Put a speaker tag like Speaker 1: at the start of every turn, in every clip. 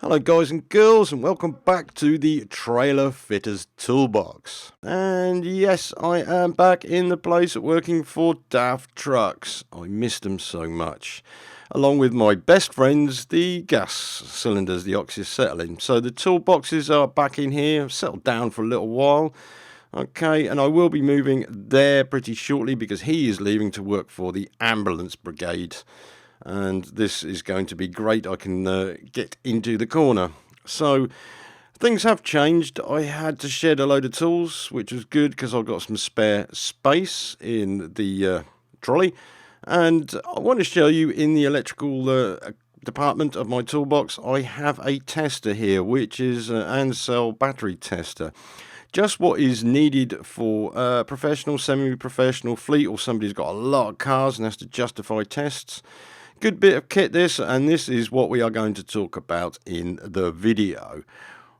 Speaker 1: Hello guys and girls, and welcome back to the Trailerfitters Toolbox. And yes, I am back in the place working for Daft Trucks. I missed them so much. Along with my best friends, the gas cylinders, the oxyacetylene. So the toolboxes are back in here, settled down for a little while. Okay, and I will be moving there pretty shortly because he is leaving to work for the ambulance brigade. And this is going to be great. I can get into the corner. So things have changed. I had to shed a load of tools, which was good because I've got some spare space in the trolley. And I want to show you in the electrical department of my toolbox, I have a tester here, which is an Ancel battery tester. Just what is needed for professional, semi-professional fleet, or somebody who's got a lot of cars and has to justify tests. Good bit of kit this, and this is what we are going to talk about in the video.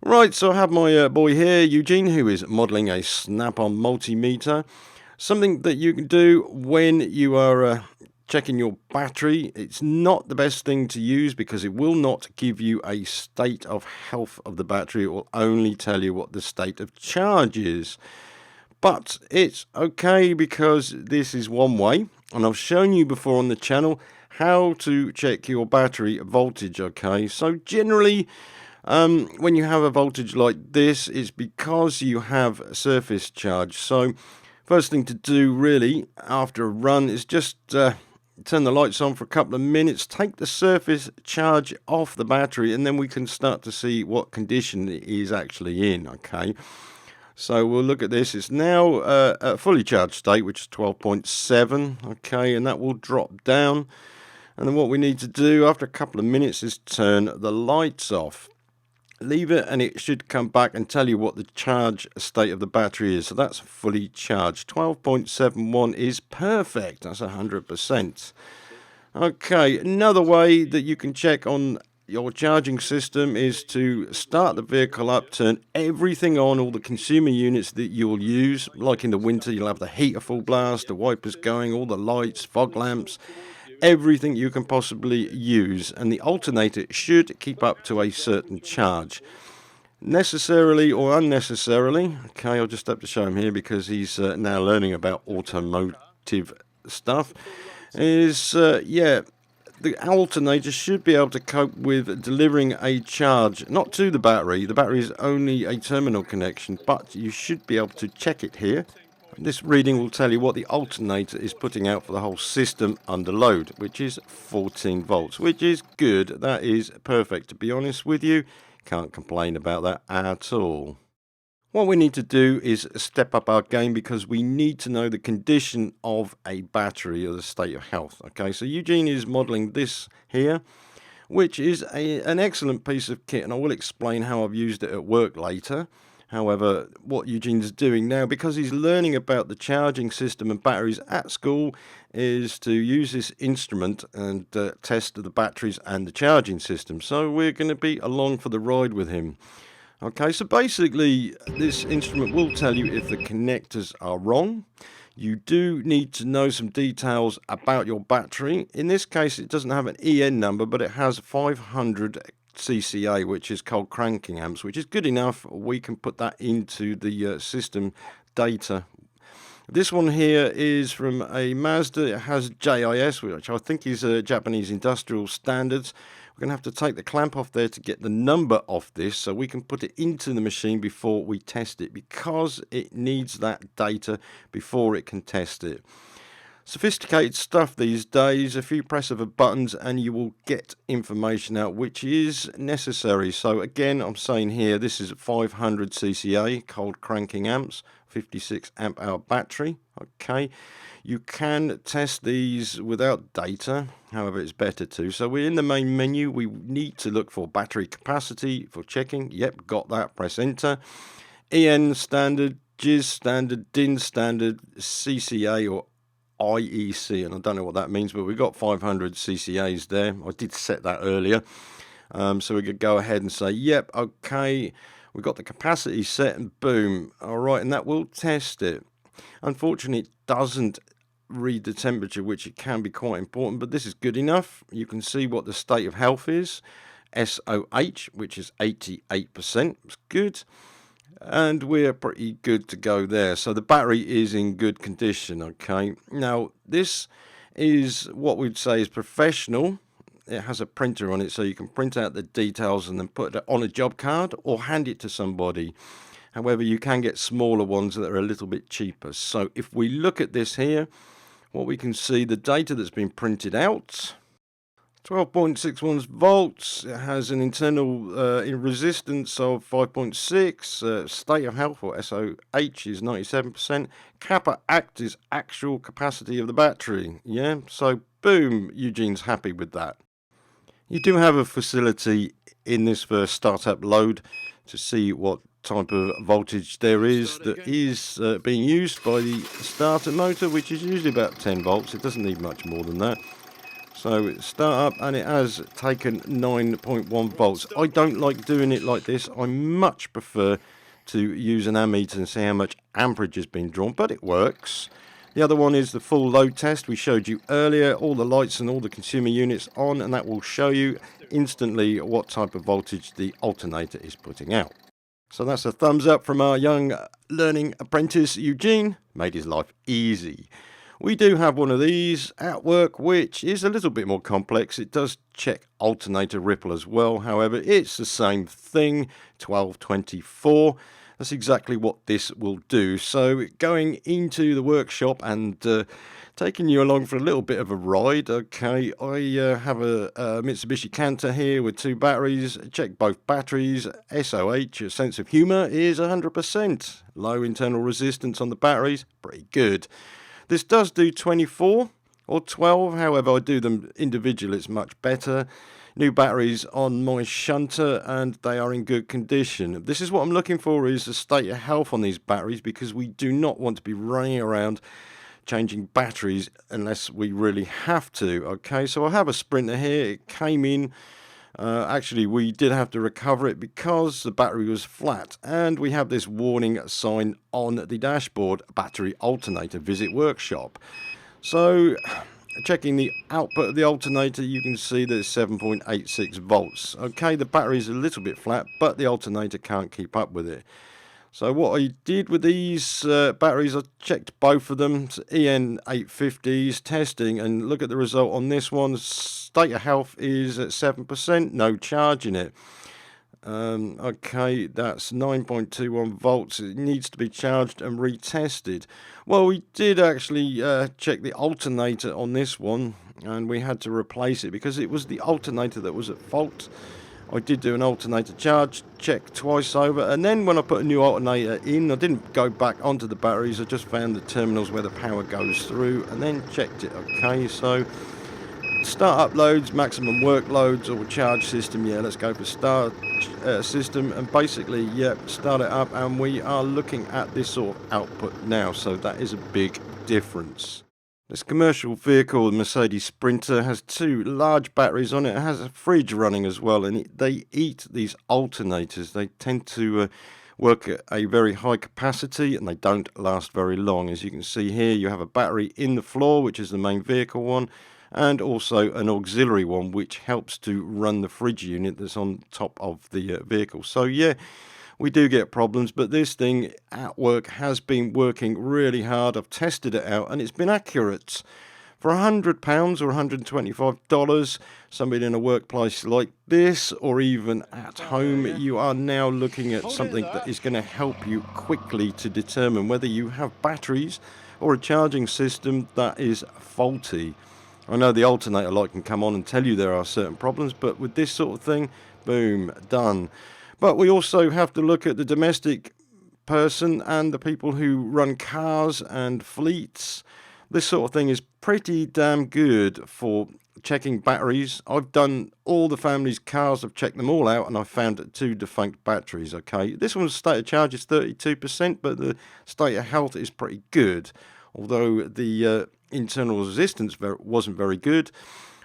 Speaker 1: Right, so I have my boy here, Eugene, who is modelling a snap-on multimeter. Something that you can do when you are checking your battery. It's not the best thing to use because it will not give you a state of health of the battery. It will only tell you what the state of charge is. But it's okay because this is one way, and I've shown you before on the channel how to check your battery voltage. Okay, so generally when you have a voltage like this, it's because you have surface charge. So first thing to do really after a run is just turn the lights on for a couple of minutes, take the surface charge off the battery, and then we can start to see what condition it is actually in. Okay, so we'll look at this. It's now a fully charged state, which is 12.7. Okay, and that will drop down. And then what we need to do after a couple of minutes is turn the lights off. Leave it and it should come back and tell you what the charge state of the battery is. So that's fully charged. 12.71 is perfect. That's 100%. Okay, another way that you can check on your charging system is to start the vehicle up, turn everything on, all the consumer units that you'll use. Like in the winter, you'll have the heater full blast, the wipers going, all the lights, fog lamps, everything you can possibly use, and the alternator should keep up to a certain charge. Necessarily or unnecessarily, okay, I'll just have to show him here because he's now learning about automotive stuff, is the alternator should be able to cope with delivering a charge, not to the battery. The battery is only a terminal connection, but you should be able to check it here. This reading will tell you what the alternator is putting out for the whole system under load, which is 14 volts, which is good. That is perfect, to be honest with you. Can't complain about that at all. What we need to do is step up our game because we need to know the condition of a battery or the state of health. Okay, so Eugene is modeling this here, which is an excellent piece of kit, and I will explain how I've used it at work later. However, what Eugene's doing now, because he's learning about the charging system and batteries at school, is to use this instrument and test the batteries and the charging system. So we're going to be along for the ride with him. Okay, so basically this instrument will tell you if the connectors are wrong. You do need to know some details about your battery. In this case, it doesn't have an EN number, but it has 500 CCA, which is cold cranking amps, which is good enough. We can put that into the system data. This one here is from a Mazda. It has JIS, which I think is a Japanese industrial standards. We're going to have to take the clamp off there to get the number off this so we can put it into the machine before we test it, because it needs that data before it can test it. Sophisticated stuff these days. A few press of a buttons and you will get information out which is necessary. So again, I'm saying here this is 500 CCA cold cranking amps, 56 amp hour battery. Okay, you can test these without data, however it's better to. So we're in the main menu. We need to look for battery capacity for checking. Yep, got that. Press enter. EN standard, JIS standard, DIN standard, CCA or IEC, and I don't know what that means, but we've got 500 CCAs there. I did set that earlier, so we could go ahead and say yep, okay, we've got the capacity set, and boom, all right, and that will test it. Unfortunately, it doesn't read the temperature, which it can be quite important, but this is good enough. You can see what the state of health is. SOH, which is 88%. It's good. And we're pretty good to go there. So the battery is in good condition, okay? Now, this is what we'd say is professional. It has a printer on it, so you can print out the details and then put it on a job card or hand it to somebody. However, you can get smaller ones that are a little bit cheaper. So if we look at this here, what we can see, the data that's been printed out, 12.61 volts. It has an internal resistance of 5.6. State of health, or SOH, is 97%. Kappa Act is actual capacity of the battery. Yeah, so boom, Eugene's happy with that. You do have a facility in this first startup load to see what type of voltage there is that is being used by the starter motor, which is usually about 10 volts. It doesn't need much more than that. So start up, and it has taken 9.1 volts. I don't like doing it like this. I much prefer to use an ammeter and see how much amperage has been drawn, but it works. The other one is the full load test we showed you earlier, all the lights and all the consumer units on, and that will show you instantly what type of voltage the alternator is putting out. So that's a thumbs up from our young learning apprentice Eugene. Made his life easy. We do have one of these at work, which is a little bit more complex. It does check alternator ripple as well. However, it's the same thing, 1224. That's exactly what this will do. So going into the workshop and taking you along for a little bit of a ride. Okay, I have a Mitsubishi Canter here with 2 batteries. Check both batteries. SOH, sense of humour, is 100%. Low internal resistance on the batteries, pretty good. This does do 24 or 12, however I do them individually, it's much better. New batteries on my shunter and they are in good condition. This is what I'm looking for, is the state of health on these batteries, because we do not want to be running around changing batteries unless we really have to. Okay, so I have a Sprinter here. It came in. Actually, we did have to recover it because the battery was flat, and we have this warning sign on the dashboard: battery alternator, visit workshop. So checking the output of the alternator, you can see that it's 7.86 volts. Okay, the battery is a little bit flat, but the alternator can't keep up with it. So what I did with these batteries, I checked both of them, EN850s, testing, and look at the result on this one. State of health is at 7%, no charge in it. Okay, that's 9.21 volts. It needs to be charged and retested. Well, we did actually check the alternator on this one, and we had to replace it because it was the alternator that was at fault. I did do an alternator charge check twice over, and then when I put a new alternator in, I didn't go back onto the batteries. I just found the terminals where the power goes through and then checked it. Okay, so start-up loads, maximum workloads, or charge system. Yeah, let's go for start system, and basically, yeah, start it up, and we are looking at this sort of output now. So that is a big difference. This commercial vehicle, the Mercedes Sprinter, has 2 large batteries on it. It has a fridge running as well, and they eat these alternators. They tend to work at a very high capacity, and they don't last very long. As you can see here, you have a battery in the floor, which is the main vehicle one, and also an auxiliary one, which helps to run the fridge unit that's on top of the vehicle. So yeah, we do get problems, but this thing at work has been working really hard. I've tested it out, and it's been accurate. For £100 or $125, somebody in a workplace like this, or even at home, you are now looking at something that is going to help you quickly to determine whether you have batteries or a charging system that is faulty. I know the alternator light can come on and tell you there are certain problems, but with this sort of thing, boom, done. But we also have to look at the domestic person and the people who run cars and fleets. This sort of thing is pretty damn good for checking batteries. I've done all the family's cars, I've checked them all out, and I've found 2 defunct batteries. Okay, this one's state of charge is 32%, but the state of health is pretty good, although the internal resistance wasn't very good.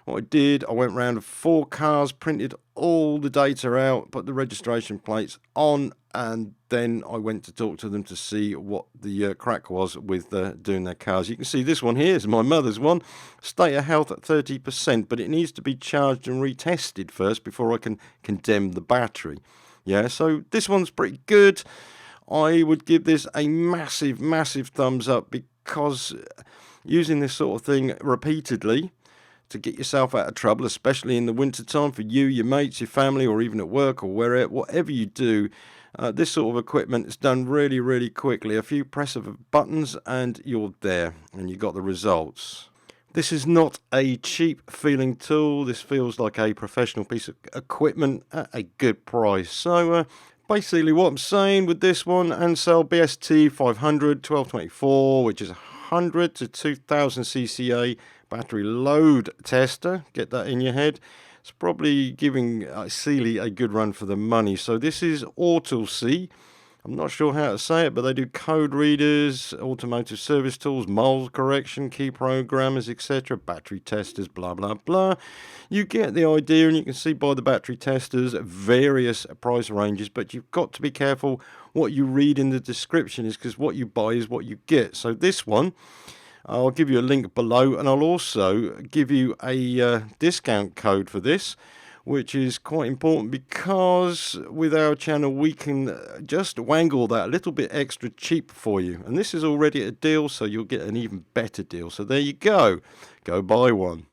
Speaker 1: What I did, I went round 4 cars, printed all the data out, put the registration plates on, and then I went to talk to them to see what the crack was with doing their cars. You can see this one here is my mother's one, state of health at 30%, but it needs to be charged and retested first before I can condemn the battery. Yeah, so this one's pretty good. I would give this a massive, massive thumbs up, because using this sort of thing repeatedly to get yourself out of trouble, especially in the winter time, for you, your mates, your family, or even at work or wherever, whatever you do, this sort of equipment is done really, really quickly. A few press of buttons and you're there, and you got the results. This is not a cheap feeling tool. This feels like a professional piece of equipment at a good price. So basically what I'm saying with this one, Ancel BST 500 1224, which is 100 to 2000 CCA battery load tester. Get that in your head. It's probably giving Sealy a good run for the money. So this is AutoC. I'm not sure how to say it, but they do code readers, automotive service tools, mold correction, key programmers, etc., battery testers, blah, blah, blah. You get the idea, and you can see by the battery testers various price ranges, but you've got to be careful what you read in the description, is because what you buy is what you get. So this one, I'll give you a link below, and I'll also give you a discount code for this, which is quite important, because with our channel we can just wangle that a little bit extra cheap for you. And this is already a deal, so you'll get an even better deal. So there you go. Go buy one.